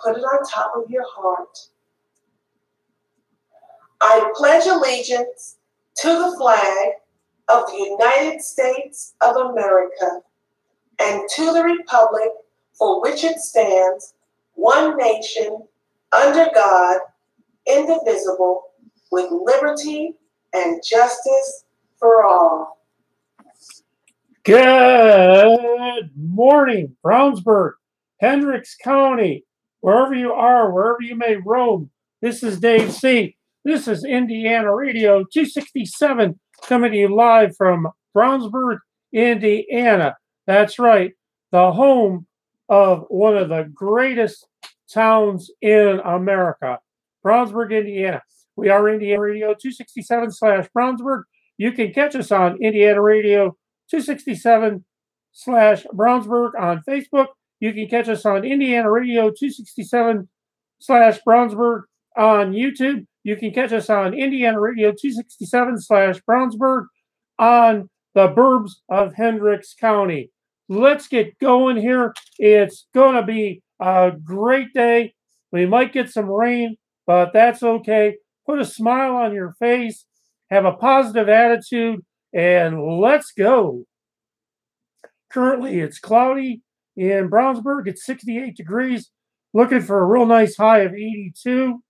put it on top of your heart. I pledge allegiance to the flag of the United States of America and to the republic for which it stands, one nation, under God, indivisible, with liberty and justice for all. Good morning, Brownsburg, Hendricks County, wherever you are, wherever you may roam. This is Dave C. This is Indiana Radio 267 coming to you live from Brownsburg, Indiana. That's right, the home of one of the greatest towns in America, Brownsburg, Indiana. We are Indiana Radio 267/Brownsburg. You can catch us on Indiana Radio 267/Brownsburg on Facebook. You can catch us on Indiana Radio 267/Brownsburg on YouTube. You can catch us on Indiana Radio 267/Brownsburg on the burbs of Hendricks County. Let's get going here. It's going to be a great day. We might get some rain, but that's okay. Put a smile on your face. Have a positive attitude. And let's go. Currently, it's cloudy in Brownsburg. It's 68 degrees. Looking for a real nice high of 82.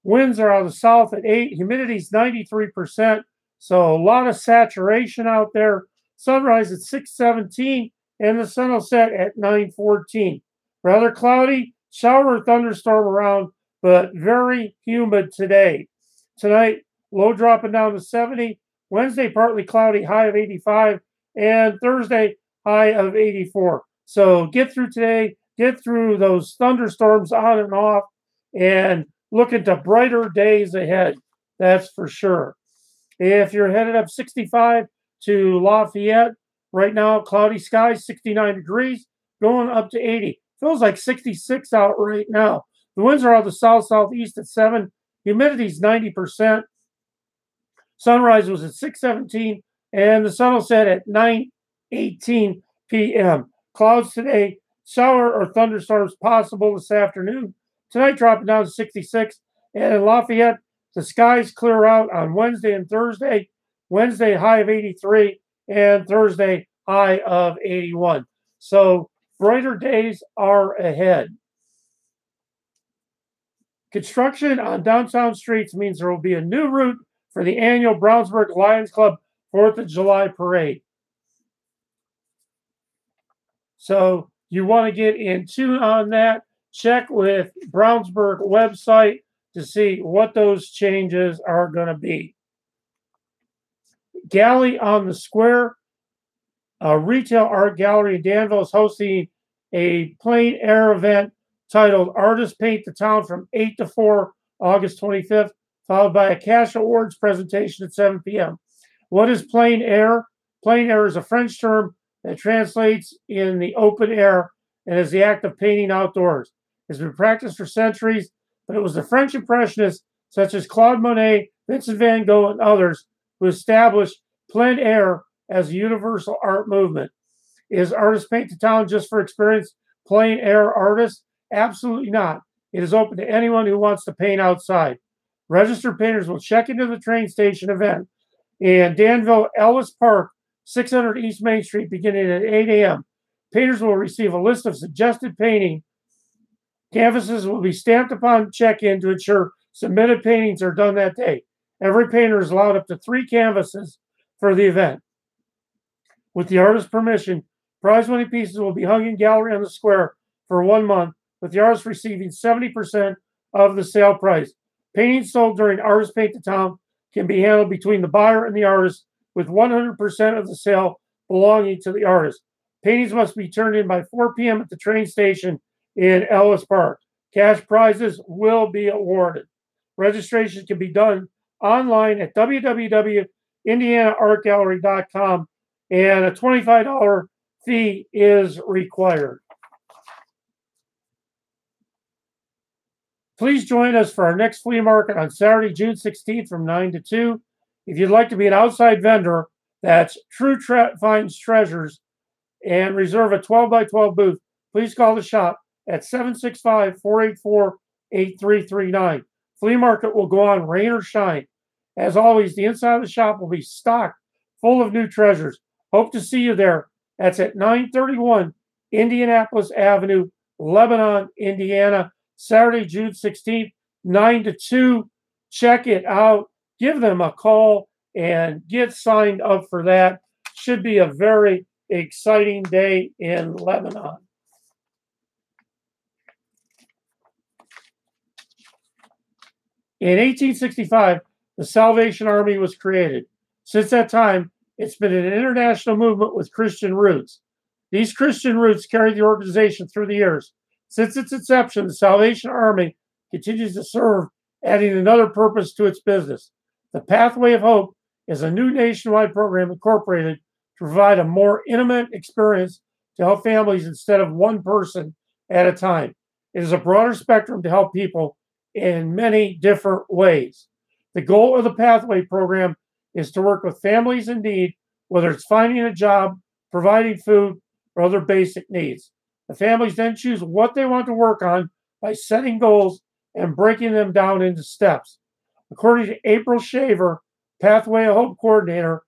Winds are out of the south at 8. Humidity is 93%. So a lot of saturation out there. Sunrise at 6:17. And the sun will set at 9:14. Rather cloudy. Shower or thunderstorm around, but very humid today. Tonight, low dropping down to 70. Wednesday, partly cloudy, high of 85, and Thursday, high of 84. So get through today, get through those thunderstorms on and off, and look into brighter days ahead. That's for sure. If you're headed up 65 to Lafayette, right now, cloudy skies, 69 degrees, going up to 80. Feels like 66 out right now. The winds are out of the south-southeast at 7. Humidity is 90%. Sunrise was at 6:17, and the sun will set at 9:18 p.m. Clouds today, shower or thunderstorms possible this afternoon. Tonight dropping down to 66, and in Lafayette, the skies clear out on Wednesday and Thursday. Wednesday, high of 83, and Thursday, high of 81. So brighter days are ahead. Construction on downtown streets means there will be a new route for the annual Brownsburg Lions Club 4th of July parade. So you want to get in tune on that. Check with Brownsburg website to see what those changes are going to be. Galley on the Square, a retail art gallery in Danville, is hosting a plein air event titled Artists Paint the Town from 8 to 4, August 25th. Followed by a cash awards presentation at 7 p.m. What is plein air? Plein air is a French term that translates in the open air and is the act of painting outdoors. It's been practiced for centuries, but it was the French Impressionists, such as Claude Monet, Vincent van Gogh, and others, who established plein air as a universal art movement. Is Artists Paint the Town just for experienced plein air artists? Absolutely not. It is open to anyone who wants to paint outside. Registered painters will check into the train station event in Danville Ellis Park, 600 East Main Street, beginning at 8 a.m. Painters will receive a list of suggested painting. Canvases will be stamped upon check-in to ensure submitted paintings are done that day. Every painter is allowed up to 3 canvases for the event. With the artist's permission, prize-winning pieces will be hung in gallery on the square for 1 month, with the artist receiving 70% of the sale price. Paintings sold during Artists Paint the Town can be handled between the buyer and the artist, with 100% of the sale belonging to the artist. Paintings must be turned in by 4 p.m. at the train station in Ellis Park. Cash prizes will be awarded. Registration can be done online at www.indianaartgallery.com, and a $25 fee is required. Please join us for our next flea market on Saturday, June 16th from 9 to 2. If you'd like to be an outside vendor, that's True Finds Treasures, and reserve a 12 by 12 booth, please call the shop at 765-484-8339. Flea market will go on rain or shine. As always, the inside of the shop will be stocked full of new treasures. Hope to see you there. That's at 931 Indianapolis Avenue, Lebanon, Indiana, Saturday, June 16th, 9 to 2. Check it out. Give them a call and get signed up for that. Should be a very exciting day in Lebanon. In 1865, the Salvation Army was created. Since that time, it's been an international movement with Christian roots. These Christian roots carried the organization through the years. Since its inception, the Salvation Army continues to serve, adding another purpose to its business. The Pathway of Hope is a new nationwide program incorporated to provide a more intimate experience to help families instead of one person at a time. It is a broader spectrum to help people in many different ways. The goal of the Pathway program is to work with families in need, whether it's finding a job, providing food, or other basic needs. The families then choose what they want to work on by setting goals and breaking them down into steps. According to April Shaver, Pathway of Hope coordinator,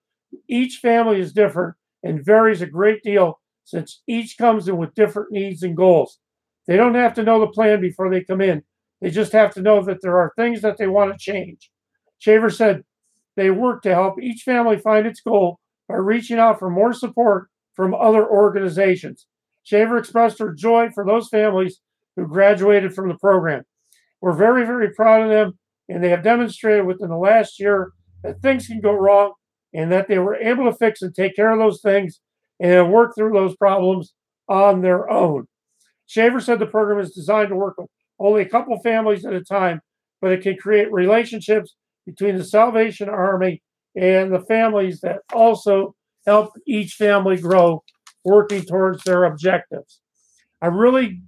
each family is different and varies a great deal since each comes in with different needs and goals. They don't have to know the plan before they come in. They just have to know that there are things that they want to change. Shaver said they work to help each family find its goal by reaching out for more support from other organizations. Shaver expressed her joy for those families who graduated from the program. We're very, very proud of them, and they have demonstrated within the last year that things can go wrong and that they were able to fix and take care of those things and work through those problems on their own. Shaver said the program is designed to work with only a couple families at a time, but it can create relationships between the Salvation Army and the families that also help each family grow, working towards their objectives. I really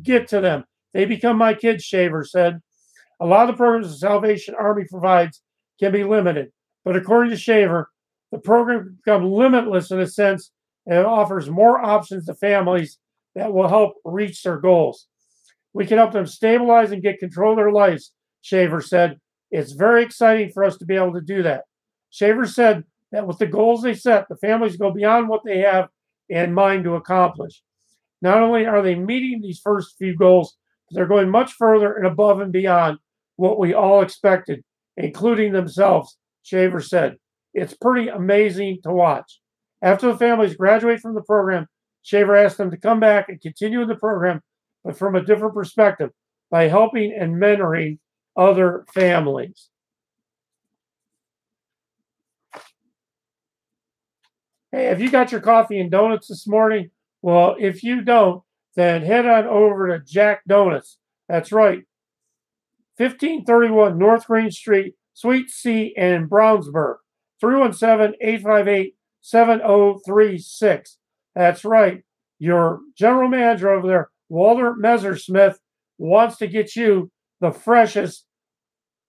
get to them. They become my kids, Shaver said. A lot of the programs the Salvation Army provides can be limited, but according to Shaver, the program can become limitless in a sense, and it offers more options to families that will help reach their goals. We can help them stabilize and get control of their lives, Shaver said. It's very exciting for us to be able to do that. Shaver said that with the goals they set, the families go beyond what they have in mind to accomplish. Not only are they meeting these first few goals, but they're going much further and above and beyond what we all expected, including themselves, Shaver said. It's pretty amazing to watch. After the families graduate from the program, Shaver asked them to come back and continue in the program, but from a different perspective, by helping and mentoring other families. Hey, have you got your coffee and donuts this morning? Well, if you don't, then head on over to Jack Donuts. That's right, 1531 North Green Street, Suite C in Brownsburg, 317-858-7036. That's right, your general manager over there, Walter Messersmith, wants to get you the freshest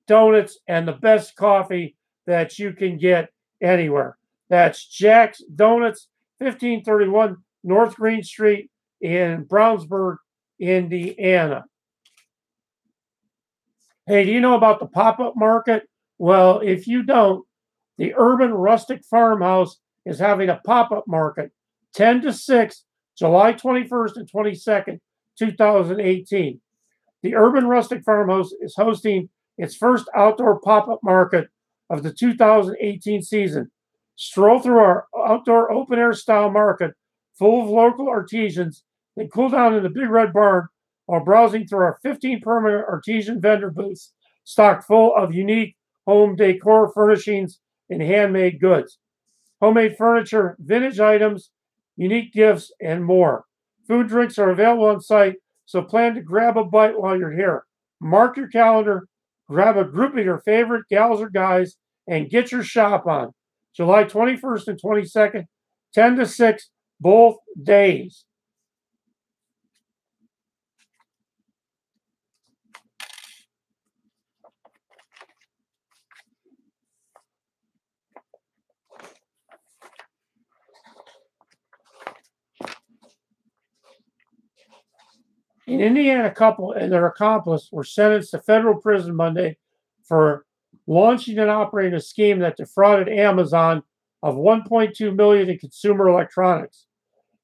donuts and the best coffee that you can get anywhere. That's Jack's Donuts, 1531 North Green Street in Brownsburg, Indiana. Hey, do you know about the pop-up market? Well, if you don't, the Urban Rustic Farmhouse is having a pop-up market 10 to 6, July 21st and 22nd, 2018. The Urban Rustic Farmhouse is hosting its first outdoor pop-up market of the 2018 season. Stroll through our outdoor open-air style market full of local artisans, then cool down in the Big Red Barn while browsing through our 15 permanent artisan vendor booths stocked full of unique home decor furnishings and handmade goods, homemade furniture, vintage items, unique gifts, and more. Food and drinks are available on site, so plan to grab a bite while you're here. Mark your calendar, grab a group of your favorite gals or guys, and get your shop on. July 21st and 22nd, 10 to 6, both days. An Indiana couple and their accomplice were sentenced to federal prison Monday for launching and operating a scheme that defrauded Amazon of $1.2 million in consumer electronics.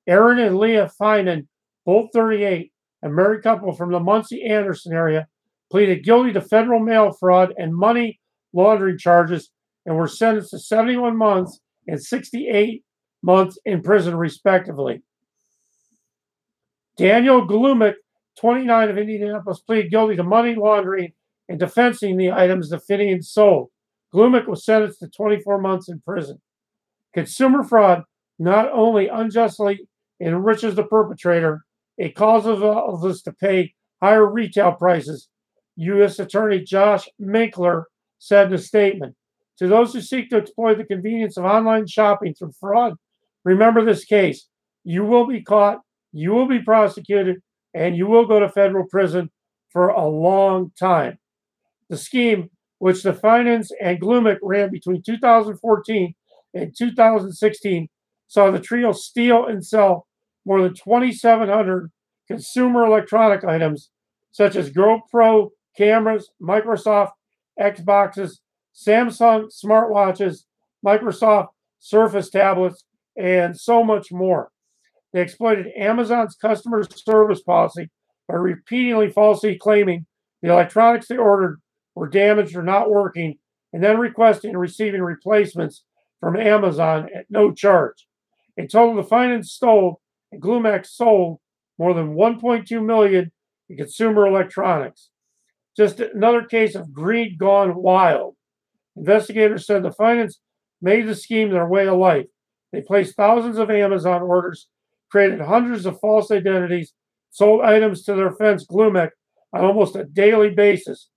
Aaron and Leah Finan, both 38, a married couple from the Muncie Anderson area, pleaded guilty to federal mail fraud and money laundering charges and were sentenced to 71 months and 68 months in prison, respectively. Daniel Glumick, 29, of Indianapolis, pleaded guilty to money laundering and defacing the items the Finians sold. Glumick was sentenced to 24 months in prison. Consumer fraud not only unjustly enriches the perpetrator, it causes us to pay higher retail prices, U.S. Attorney Josh Minkler said in a statement. To those who seek to exploit the convenience of online shopping through fraud, remember this case. You will be caught, you will be prosecuted, and you will go to federal prison for a long time. The scheme, which the Finance and Glumick ran between 2014 and 2016, saw the trio steal and sell more than 2,700 consumer electronic items, such as GoPro cameras, Microsoft Xboxes, Samsung smartwatches, Microsoft Surface tablets, and so much more. They exploited Amazon's customer service policy by repeatedly falsely claiming the electronics they ordered were damaged or not working, and then requesting and receiving replacements from Amazon at no charge. In total, the Finance stole and Glumax sold more than $1.2 million in consumer electronics. Just another case of greed gone wild. Investigators said the Finance made the scheme their way of life. They placed thousands of Amazon orders, created hundreds of false identities, sold items to their friends Glumick on almost a daily basis.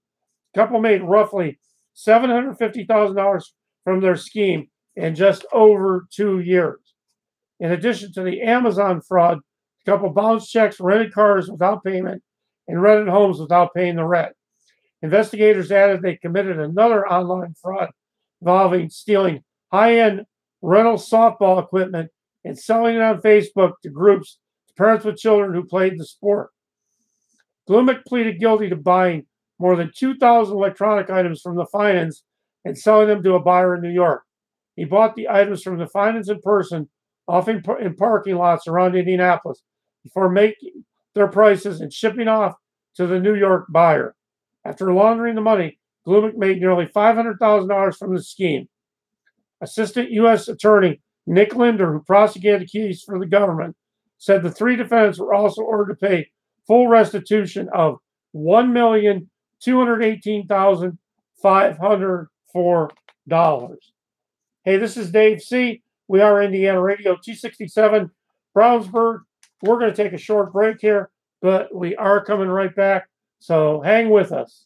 The couple made roughly $750,000 from their scheme in just over 2 years. In addition to the Amazon fraud, the couple bounced checks, rented cars without payment, and rented homes without paying the rent. Investigators added they committed another online fraud involving stealing high-end rental softball equipment and selling it on Facebook to groups, to parents with children who played the sport. Glumick pleaded guilty to buying more than 2,000 electronic items from the Finance and selling them to a buyer in New York. He bought the items from the Finance in person, often in parking lots around Indianapolis, before making their prices and shipping off to the New York buyer. After laundering the money, Glumick made nearly $500,000 from the scheme. Assistant U.S. Attorney Nick Linder, who prosecuted the case for the government, said the three defendants were also ordered to pay full restitution of $1,218,504. Hey, this is Dave C. We are Indiana Radio 267, Brownsburg. We're going to take a short break here, but we are coming right back, so hang with us.